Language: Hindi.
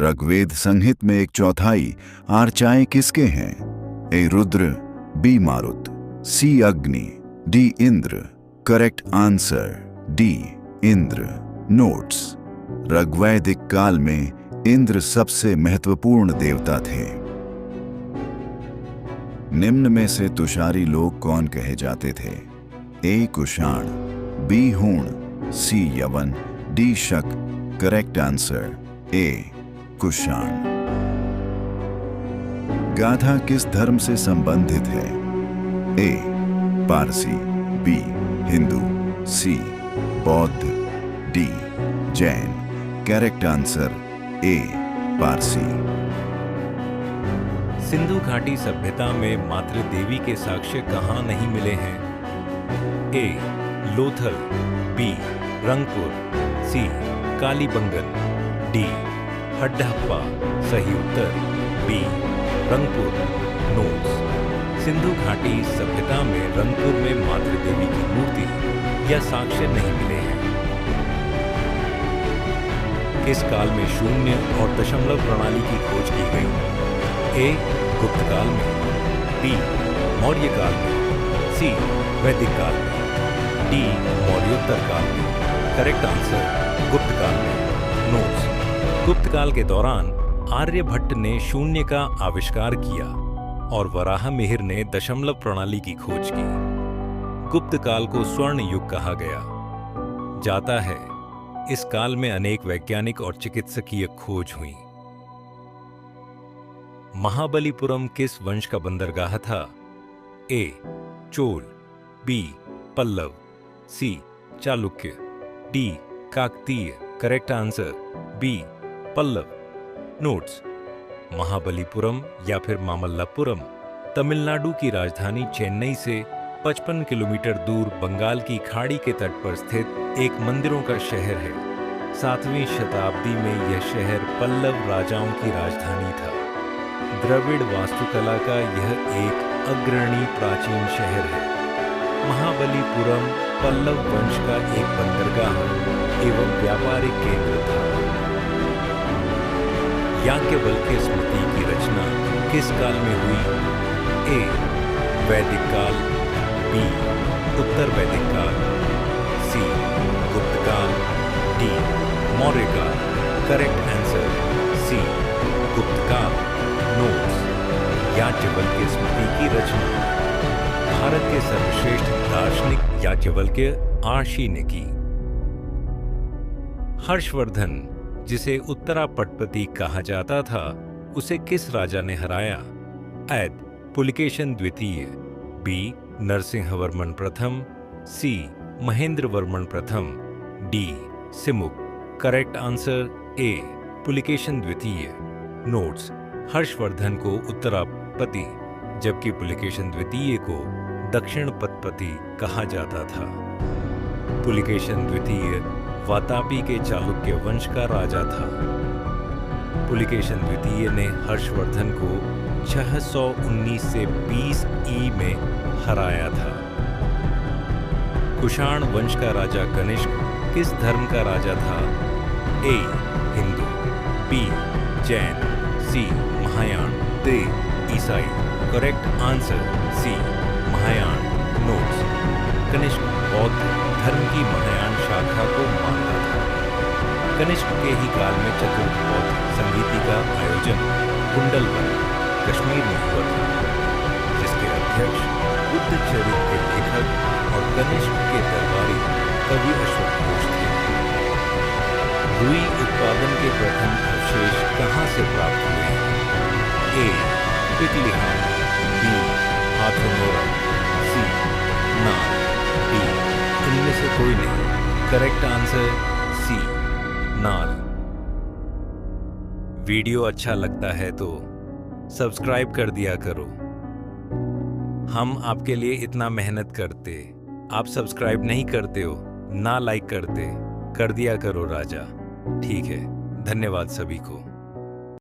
ऋग्वेद संहित में 1/4 आर्चाएं किसके हैं? ए Rudra, B Marut, C Agni, D Indra. Correct answer D Indra. Notes: ऋग्वैदिक काल में इंद्र सबसे महत्वपूर्ण देवता थे। निम्न में से तुषारी लोग कौन कहे जाते थे? ए कुषाण, बी हूण, सी यवन, डी शक। करेक्ट आंसर ए कुषाण। गाथा किस धर्म से संबंधित है? ए पारसी, बी हिंदू, सी बौद्ध, डी जैन। करेक्ट आंसर ए पारसी। सिंधु घाटी सभ्यता में मातृ देवी के साक्ष्य कहाँ नहीं मिले हैं? ए लोथल, बी रंगपुर, सी कालीबंगन, डी हडप्पा। सही उत्तर बी रंगपुर। नोट्स: सिंधु घाटी सभ्यता में रंगपुर में मातृ देवी की मूर्ति या साक्ष्य नहीं मिले हैं। किस काल में शून्य और दशमलव प्रणाली की खोज की गई? ए गुप्त काल में, बी मौर्य काल में, सी वैदिक काल में, डी मौर्योत्तर काल में। करेक्ट आंसर गुप्त काल में। नोट्स: गुप्त काल के दौरान आर्यभट्ट ने शून्य का आविष्कार किया और वराहमिहिर ने दशमलव प्रणाली की खोज की। गुप्त काल को स्वर्ण युग कहा गया जाता है। इस काल में अनेक वैज्ञानिक और चिकित्सकीय खोज हुई। महाबलीपुरम किस वंश का बंदरगाह था? A Chola, B Pallava, C Chalukya, D Kakatiya. Correct answer B Pallava. Notes: Mahabalipuram या फिर मामल्लापुरम तमिलनाडु की राजधानी चेन्नई से 55 किलोमीटर दूर बंगाल की खाड़ी के तट पर स्थित एक मंदिरों का शहर है। 7वीं शताब्दी में यह शहर पल्लव राजाओं की राजधानी था। द्रविड़ वास्तुकला का यह एक अग्रणी प्राचीन शहर है। महाबलीपुरम पल्लव वंश का एक बंदरगाह एवं व्यापारिक केंद्र था। याज्ञवल्क्य स्मृति की रचना किस काल में हुई? ए वैदिक काल, बी उत्तर वैदिक काल, सी गुप्त काल, डी मौर्य काल। करेक्ट आंसर सी गुप्त काल। नोट्स: याज्ञवल्क्य स्मृति की रचना भारत के सर्वश्रेष्ठ दार्शनिक याज्ञवल्क्य आर्षि ने की। हर्षवर्धन, जिसे उत्तरापटपति कहा जाता था, उसे किस राजा ने हराया? ऐद पुलिकेशन द्वितीय, बी नरसिंहवर्मन प्रथम, सी महेंद्रवर्मन प्रथम, D Simuk. Correct answer A Pulakeshin द्वितीय। नोट्स: हर्षवर्धन को उत्तरापति जबकि पुलिकेशन द्वितीय को दक्षिणपतपति कहा जाता था। पुलिकेशन द्वितीय वातापी के चालुक्य वंश का राजा था। पुलिकेशन द्वितीय ने हर्षवर्धन को 619 से 20 ई में हराया था। कुषाण वंश का राजा कनिष्क किस धर्म का राजा था? A Hindu, B Jain, C Mahayana, D ईसाई। Correct answer C Mahayana. Notes: Kanishka बौद्ध धर्म की महायान शाखा को मानता था। कनिष्क के ही काल में चतुर्थ बौद्ध संगीति का आयोजन कुंडलवन कश्मीर में हुआ था, जिसके अध्यक्ष बुद्ध चरित्र के लेखक और कनिष्क के दरबारी कवि अश्वघोष थे। रुई उत्पादन के प्रथम अवशेष कहाँ से प्राप्त हुए? ए पिटलिहान, बी हाथरमोरा, सी नाल, डी इनमें से कोई नहीं। करेक्ट आंसर सी नाल। वीडियो अच्छा लगता है तो सब्सक्राइब कर दिया करो। हम आपके लिए इतना मेहनत करते, आप सब्सक्राइब नहीं करते हो, ना लाइक करते, कर दिया करो राजा। ठीक है, धन्यवाद सभी को।